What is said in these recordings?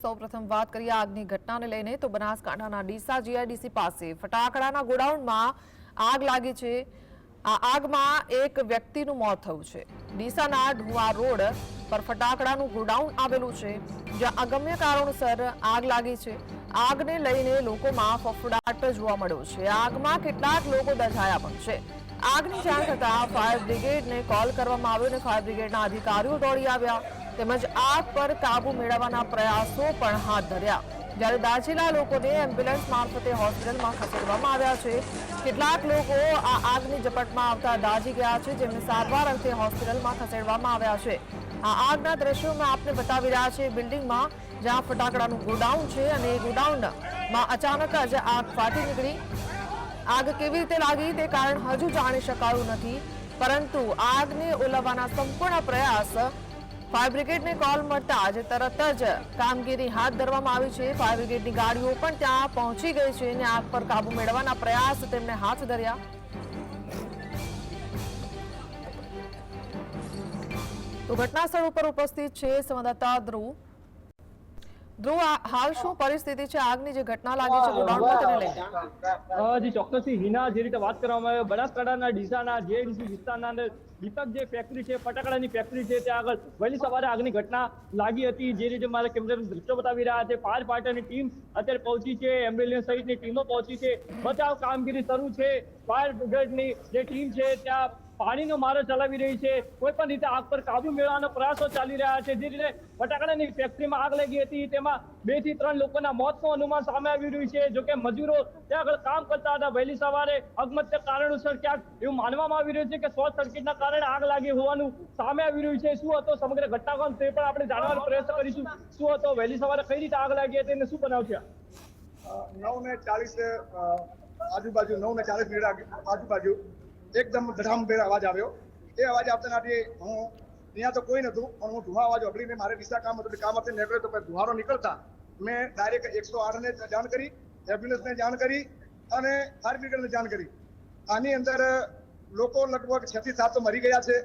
સૌપ્રથમ વાત કરીએ આગની ઘટનાને લઈને તો બનાસકાંઠાના ડીસા જીઆઈડીસી પાસે ફટાકડાના ગોડાઉનમાં આગ લાગી છે। આ આગમાં એક વ્યક્તિનું મોત થયું છે। ડીસાના ઢુવા રોડ પર ફટાકડાનું ગોડાઉન આવેલું છે, જ્યાં અગમ્ય કારણોસર આગ લાગી છે। આગને લઈને લોકોમાં ફફડાટ જોવા મળ્યો છે। આગમાં કેટલાક લોકો દઝાયા પણ છે। આગની જાણ થતાં ફાયર બ્રિગેડને કોલ કરવામાં આવ્યો અને ફાયર બ્રિગેડના અધિકારીઓ દોડી આવ્યા તેમજ આગ પર કાબુ મેળવવાના પ્રયાસો પણ હાથ ધર્યા, જ્યારે દાઝેલા લોકોને એમ્બ્યુલન્સ મારફતે હોસ્પિટલમાં ખસેડવામાં આવ્યા છે। કેટલાક લોકો આ આગની ઝપટમાં આવતા દાઝી ગયા છે, જેમને સારવાર અર્થે હોસ્પિટલમાં ખસેડવામાં આવ્યા છે। આ આગના દ્રશ્યોમાં આપને બતાવી રહ્યા છે બિલ્ડિંગમાં જ્યાં ફટાકડાનું ગોડાઉન છે અને એ ગોડાઉનમાં અચાનક જ આગ ફાટી નીકળી। આગ કેવી રીતે લાગી તે કારણ હજુ જાણી શકાયું નથી, પરંતુ આગને ઓલવવાના સંપૂર્ણ પ્રયાસ ફાયર બ્રિગેડને કોલ મળતા જ તરત જ કામગીરી હાથ ધરવામાં આવી છે। ફાયર બ્રિગેડની ગાડીઓ પણ ત્યાં પહોંચી ગઈ છે અને આગ પર કાબુ મેળવવાના પ્રયાસ તેમણે હાથ ધર્યા। તો ઘટના સ્થળ ઉપર ઉપસ્થિત છે સંવાદદાતા ધ્રુવ। ધ્રુવ, હાલ શું પરિસ્થિતિ છે? આગની જે ઘટના લાગી છે ગોડાઉનમાં, તેને લઈને જી ચોક્કસથી હિના, જે રીતે વાત કરવામાં આવે બનાસકાંઠાના ડીસાના જીઆઈડીસી વિસ્તારના અંદર દીપક જે ફેક્ટરી છે, ફટાકડાની ફેક્ટરી છે, ત્યાં આગળ વહેલી સવારે આગની ઘટના લાગી હતી। જે રીતે મારા કેમેરામાં દ્રશ્યો બતાવી રહ્યા છે, ફાયર ફાઈટરની ટીમ અત્યારે પહોંચી છે, એમ્બ્યુલન્સ સહિતની ટીમો પહોંચી છે, બચાવ કામગીરી શરૂ છે। ફાયર બ્રિગેડની જે ટીમ છે ત્યાં પાણીનો મારો ચલાવી રહી છે, કોઈ પણ રીતે આગ પર કાબુ મેળવવાનો પ્રયાસો ચાલી રહ્યા છે। જે રીતે ફટાકડાની ફેક્ટરીમાં આગ લાગી હતી તેમાં 2 થી 3 લોકોના મોતનું અનુમાન સામે આવી રહ્યું છે। જોકે મજૂરો ત્યાં આગળ કામ કરતા હતા। વહેલી સવારે અગમ્ય કારણોસર ક્યાંક એવું માનવામાં આવી રહ્યું છે કે શોર્ટ સર્કિટના કારણે આગ લાગી હોવાનું સામે આવી રહ્યું છે। શું હતો સમગ્ર ઘટનાક્રમ તે પણ આપણે જાણવાનો પ્રયત્ન કરીશું। શું હતો વહેલી સવારે, કઈ રીતે આગ લાગી હતી અને શું બનાવ છે? 9:40 આજુબાજુ 9:40 આજુબાજુ એકદમ ધડામભેર અવાજ આવ્યો। એ અવાજ આવતાનાથી હું અહીંયા તો કોઈ નહોતું, પણ હું ધુઆ અવાજ ઓગળીને મારે દિશા કામ હતું, કામ હતી નીકળ્યો તો ધુવારો નીકળતા મેં ડાયરેક્ટ 108ને જાણ કરી, એમ્બ્યુલન્સને જાણ કરી અને ફાયર બ્રિગેડને જાણ કરી। આની અંદર લોકો લગભગ 6 થી 7 તો મરી ગયા છે।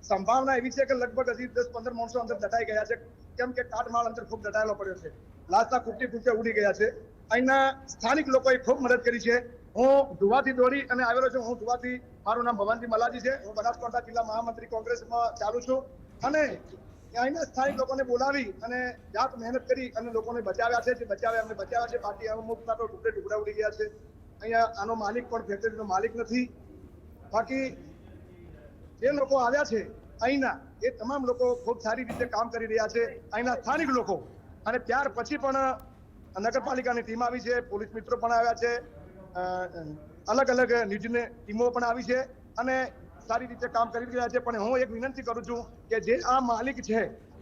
સંભાવના એવી છે કે લગભગ હજી 10-15 માણસો અંદર દટાઈ ગયા છે, કેમ કે કાટમાળ અંદર ખૂબ દટાયેલો પડ્યો છે। લાશના કૂટે ઉડી ગયા છે। અહીંના સ્થાનિક લોકોએ ખૂબ મદદ કરી છે। હું ધુવાથી દોડી અને આવેલો છું। હું ધુવાથી, મારું નામ ભવનજી મલાજી છે, હું બનાસકાંઠા જિલ્લા મહામંત્રી કોંગ્રેસમાં ચાલુ છું અને અહીંના સ્થાનિક લોકોને બોલાવી અને જાત મહેનત કરી અને લોકોને બચાવ્યા છે। જે બચાવ્યા અમને બચાવ્યા છે। બાકી અમુકના તો ટુકડા ઉડી ગયા છે। અહીંયા આનો માલિક પણ ફેક્ટરીનો માલિક નથી। બાકી જે લોકો આવ્યા છે અહીંના, એ તમામ લોકો ખૂબ સારી રીતે કામ કરી રહ્યા છે, અહીંના સ્થાનિક લોકો। અને ત્યાર પછી પણ નગરપાલિકાની ટીમ આવી છે, પોલીસ મિત્રો પણ આવ્યા છે, અલગ અલગ ન્યૂઝની ટીમો પણ આવી છે અને સારી રીતે કામ કરી રહ્યા છે। પણ હું એક વિનંતી કરું છું કે જે આ માલિક છે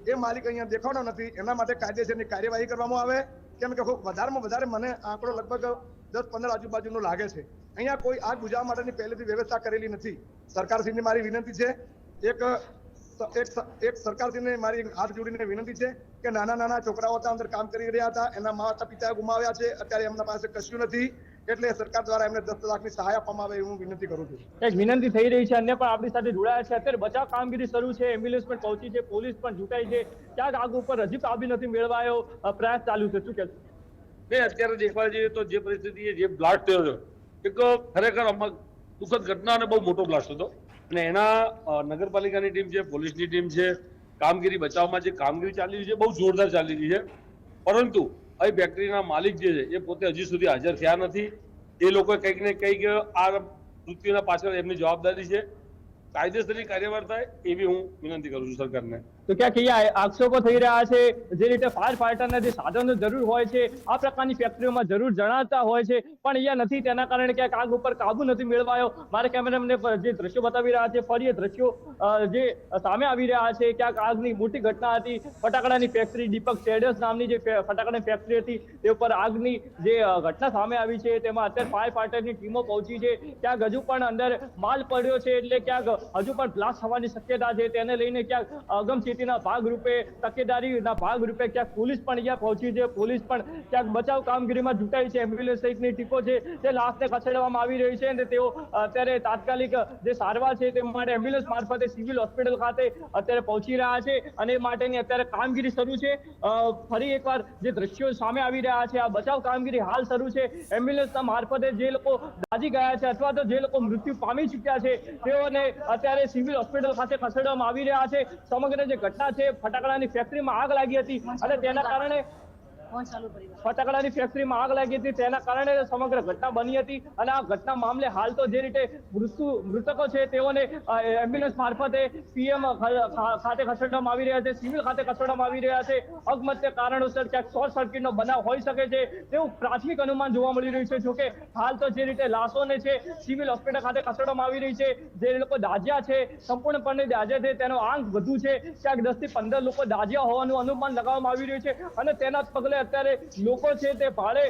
એ માલિક અહીંયા દેખાડો નથી, એના માટે કાયદેસરની કાર્યવાહી કરવામાં આવે, કેમ કે વધારેમાં વધારે મને આંકડો લગભગ 10-15 આજુબાજુનો લાગે છે। અહીંયા કોઈ આગ બુઝાવવા માટેની પહેલેથી વ્યવસ્થા કરેલી નથી। સરકારશ્રીને મારી વિનંતી છે, એક સરકારશ્રીને મારી હાથ જોડીને વિનંતી છે કે નાના છોકરાઓ અંદર કામ કરી રહ્યા હતા, એના માતા પિતાએ ગુમાવ્યા છે, અત્યારે એમના પાસે કશું નથી, એટલે સરકાર દ્વારા એમને 10 લાખની સહાય આપવામાં આવે એવું વિનંતી કરું છું। એક વિનંતી થઈ રહી છે, અન્ય પણ આપણી સાથે જોડાયા છે। અત્યારે બચાવ કામગીરી શરૂ છે, એમ્બ્યુલન્સ પણ પહોંચી છે, પોલીસ પણ જુટાઈ છે, ક્યાંક આગ ઉપર હજી કાબુ નથી મેળવાયો, પ્રયાસ ચાલુ છે, શું કહેશો? અત્યારે દેખવા જઈએ તો જે પરિસ્થિતિ, જે બ્લાસ્ટ થયો છે, એક ખરેખર દુઃખદ ઘટના અને બહુ મોટો બ્લાસ્ટ હતો અને એના નગરપાલિકાની ટીમ છે, પોલીસની ટીમ છે, કામગીરી બચાવમાં જે કામગીરી ચાલી રહી છે બહુ જોરદાર ચાલી રહી છે। પરંતુ અહીં ફેક્ટરીના માલિક જે છે એ પોતે હજી સુધી હાજર થયા નથી। એ લોકો કંઈક ને કંઈક આ મૃત્યુના પાછળ એમની જવાબદારી છે। કાયદેસરની કાર્યવાહી થાય એવી હું વિનંતી કરું છું સરકારને। તો ક્યાંક અહીંયા આક્ષેપો થઈ રહ્યા છે, જે રીતે ફાયર ફાઈટરના જે સાધનો જરૂર હોય છે આ પ્રકારની ફેક્ટરીઓમાં જરૂર જણાતા હોય છે, પણ અહીંયા નથી, તેના કારણે ક્યાંક આગ ઉપર કાબુ નથી મેળવાયો। મારા કેમેરામેનને જે દ્રશ્યો બતાવી રહ્યા છે, ફરી એ દ્રશ્યો જે સામે આવી રહ્યા છે, ક્યાંક આગની મોટી ઘટના હતી। ફટાકડાની ફેક્ટરી, દીપક ટ્રેડર્સ નામની જે ફટાકડાની ફેક્ટરી હતી, તે ઉપર આગની જે ઘટના સામે આવી છે, તેમાં અત્યારે ફાયર ફાઈટરની ટીમો પહોંચી છે। ક્યાંક હજુ પણ અંદર માલ પડ્યો છે, એટલે ક્યાંક હજુ પણ બ્લાસ્ટ થવાની શક્યતા છે, તેને લઈને ક્યાંક અગમચેતી રણનીતિના ભાગરૂપે, તકેદારીના ભાગરૂપે ક્યાંક પોલીસ પણ અહીંયા પહોંચી છે. પોલીસ પણ ક્યાંક બચાવ કામગીરીમાં જુટાઈ છે. એમ્બ્યુલન્સ સહિતની ટીમો છે તે લાશને ખસેડવામાં આવી રહી છે અને તેઓ અત્યારે તાત્કાલિક જે સારવાર છે તે માટે એમ્બ્યુલન્સ મારફતે સિવિલ હોસ્પિટલ ખાતે અત્યારે પહોંચી રહ્યા છે અને એ માટેની અત્યારે કામગીરી શરૂ છે. ફરી એકવાર જે દ્રશ્યો સામે આવી રહ્યા છે, આ બચાવ કામગીરી હાલ શરૂ છે. એમ્બ્યુલન્સના મારફતે જે લોકો દાઝી ગયા છે અથવા તો જે લોકો મૃત્યુ પામી ચૂક્યા છે તેઓને અત્યારે સિવિલ હોસ્પિટલ ખાતે ખસેડવામાં આવી રહ્યા છે. સમગ્ર જે ઘટના છે, ફટાકડાની ફેક્ટરીમાં આગ લાગી હતી અને તેના કારણે ફટાકડાની ફેક્ટરીમાં આગ લાગી હતી, તેના કારણે સમગ્ર ઘટના બની હતી અને આ ઘટના મામલે હાલ તો જે રીતે મૃતકો છે તેઓને એમ્બ્યુલન્સ મારફતે પીએમ ખાતે ખસેડવામાં આવી રહ્યા છે, સિવિલ ખાતે ખસેડવામાં આવી રહ્યા છે. અકસ્માતના કારણોસર ક્યાંક શોર્ટ સર્કિટનો બનાવ હોઈ શકે છે તેવું પ્રાથમિક અનુમાન જોવા મળી રહ્યું છે. જોકે હાલ તો જે રીતે લાશોને છે સિવિલ હોસ્પિટલ ખાતે ખસેડવામાં આવી રહી છે. જે લોકો દાઝ્યા છે, સંપૂર્ણપણે દાઝ્યા છે, તેનો આંક વધુ છે. ક્યાંક 10 થી 15 લોકો દાઝ્યા હોવાનું અનુમાન લગાવવામાં આવી રહ્યું છે અને તેના પગલે અત્યારે લોકો છે તે ભાડે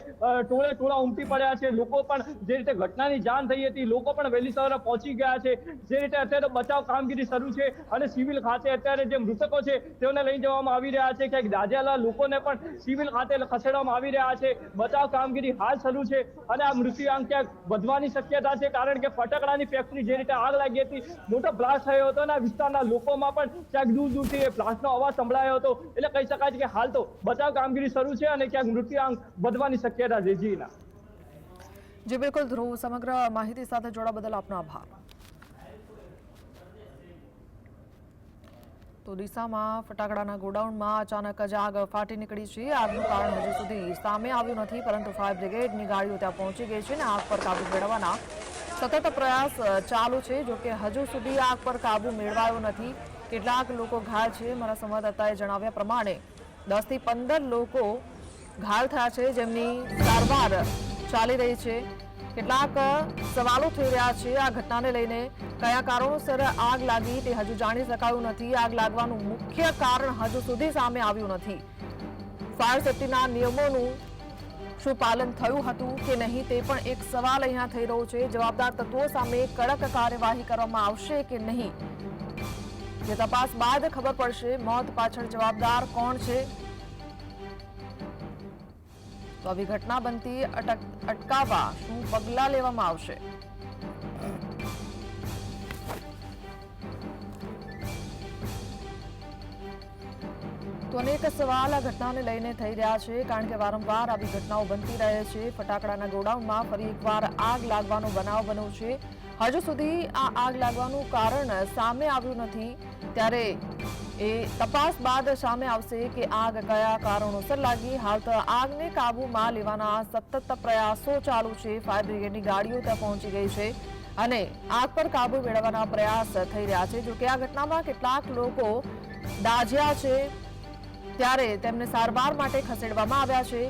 ટોળા ઉમટી પડ્યા છે. લોકો પણ જે રીતે ઘટનાની જાણ થઈ હતી, લોકો પણ વહેલી સવારે પહોંચી ગયા છે. જે રીતે અત્યારે બચાવ કામગીરી શરૂ છે અને સિવિલ ખાતે અત્યારે જે મૃતકો છે તેઓને લઈ જવામાં આવી રહ્યા છે. ક્યાંક દાઝેલા લોકોને પણ સિવિલ ખાતે ખસેડવામાં આવી રહ્યા છે. બચાવ કામગીરી હાલ શરૂ છે અને આ મૃત્યુઆંક ક્યાંક વધવાની શક્યતા છે, કારણ કે ફટાકડાની ફેક્ટરી જે રીતે આગ લાગી હતી, મોટો બ્લાસ્ટ થયો હતો અને આ વિસ્તારના લોકોમાં પણ ક્યાંક દૂર દૂરથી એ બ્લાસ્ટનો અવાજ સંભળાયો હતો. એટલે કહી શકાય છે કે હાલ તો બચાવ કામગીરી શરૂ છે અને ક્યાંક મૃત્યુઆંક વધવાની શક્યતા છે. જીના જી બિલકુલ ધ્રુવ, સમગ્ર માહિતી સાથે જોડા બદલ આપનો આભાર. તો ડીસામાં ફટાકડાના ગોડાઉનમાં અચાનક જ આગ ફાટી નીકળી છે. આગનું કારણ હજુ સુધી સામે આવ્યું નથી, પરંતુ ફાયર બ્રિગેડની ગાડીઓ ત્યાં પહોંચી ગઈ છે અને આગ પર કાબુ મેળવવાના સતત પ્રયાસ ચાલુ છે. જોકે હજુ સુધી આગ પર કાબુ મેળવાયો નથી. કેટલાક લોકો ઘાયલ છે. મારા સંવાદદાતાએ જણાવ્યા પ્રમાણે 10 થી 15 લોકો ઘાયલ થયા છે, જેમની સારવાર ચાલી રહી છે. કેટલાક સવાલો થઈ રહ્યા છે આ ઘટનાને લઈને. કયા કારણોસર આગ લાગી તે હજુ જાણી શકાયું નથી. આગ લાગવાનું મુખ્ય કારણ હજુ સુધી સામે આવ્યું નથી. ફાયર સેફટીના નિયમોનું શું પાલન થયું હતું કે નહીં તે પણ એક સવાલ અહીંયા થઈ રહ્યો છે. જવાબદાર તત્વો સામે કડક કાર્યવાહી કરવામાં આવશે કે નહીં, જે તપાસ બાદ ખબર પડશે. મોત પાછળ જવાબદાર કોણ છે, તો આવી ઘટના બનતી અટકાવવા શું પગલાં લેવામાં આવશે? તો અનેક સવાલ આ ઘટનાને લઈને થઈ રહ્યા છે, કારણ કે વારંવાર આવી ઘટનાઓ બનતી રહે છે. ફટાકડાના ગોડાઉનમાં ફરી એકવાર આગ લાગવાનો બનાવ બન્યો છે. હજુ સુધી આ આગ લાગવાનું કારણ સામે આવ્યું નથી, ત્યારે એ તપાસ બાદ સામે આવશે કે આગ કયા કારણોસર લાગી. હાલ તો આગને કાબૂમાં લેવાના સતત પ્રયાસો ચાલુ છે. ફાયર બ્રિગેડની ગાડીઓ ત્યાં પહોંચી ગઈ છે અને આગ પર કાબુ મેળવવાના પ્રયાસ થઈ રહ્યા છે. જોકે આ ઘટનામાં કેટલાક લોકો દાઝ્યા છે, ત્યારે તેમને સારવાર માટે ખસેડવામાં આવ્યા છે.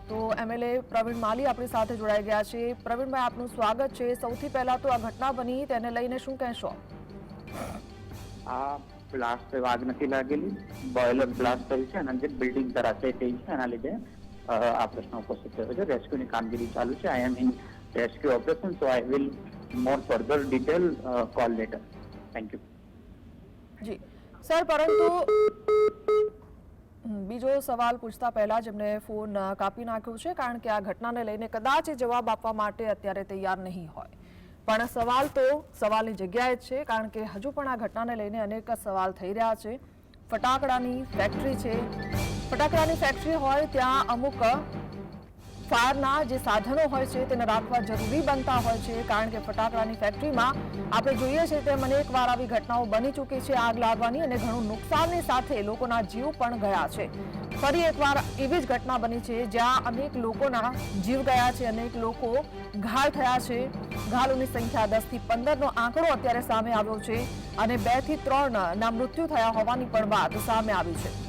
તો એમએલએ પ્રવીણ માલી આપણી સાથે જોડાઈ ગયા છે. પ્રવીણભાઈ, આપનું સ્વાગત છે. સૌથી પહેલા તો આ ઘટના બની તેને લઈને શું કહેશો? આ બ્લાસ્ટ આગ નથી લાગેલી, બોઇલર બ્લાસ્ટ થયું છે અને જે બિલ્ડિંગ ધરાશય થઈ છે એના લીધે આ પ્રશ્ન ઉપસ્થિત થયો છે. રેસ્ક્યુની કામગીરી ચાલુ છે. I am in rescue operation, so I will more further detail call later. Thank you. જી સર, પરંતુ બીજો સવાલ પૂછતા પહેલા જ એમને ફોન કાપી નાખ્યો છે, કારણ કે આ ઘટનાને લઈને કદાચ જવાબ આપવા માટે અત્યારે તૈયાર નહીં હોય. પણ સવાલ તો સવાલની જગ્યાએ જ છે, કારણ કે હજુ પણ આ ઘટનાને લઈને અનેક સવાલ થઈ રહ્યા છે. ફટાકડાની ફેક્ટરી છે, ફટાકડાની ફેક્ટરી હોય ત્યાં અમુક ફાયરના જે સાધનો હોય છે તેને રાખવા જરૂરી બનતા હોય છે, કારણ કે ફટાકડાની ફેક્ટરીમાં આપણે જોઈએ છીએ તેમ અનેકવાર આવી ઘટનાઓ બની ચૂકી છે આગ લાગવાની, અને ઘણું નુકસાનની સાથે લોકોના જીવ પણ ગયા છે. ફરી એકવાર એવી જ ઘટના બની છે જ્યાં અનેક લોકોના જીવ ગયા છે, અનેક લોકો ઘાયલ થયા છે. ઘાયલોની સંખ્યા 10 થી 15નો આંકડો અત્યારે સામે આવ્યો છે અને 2 થી 3 ના મૃત્યુ થયા હોવાની પણ વાત સામે આવી છે.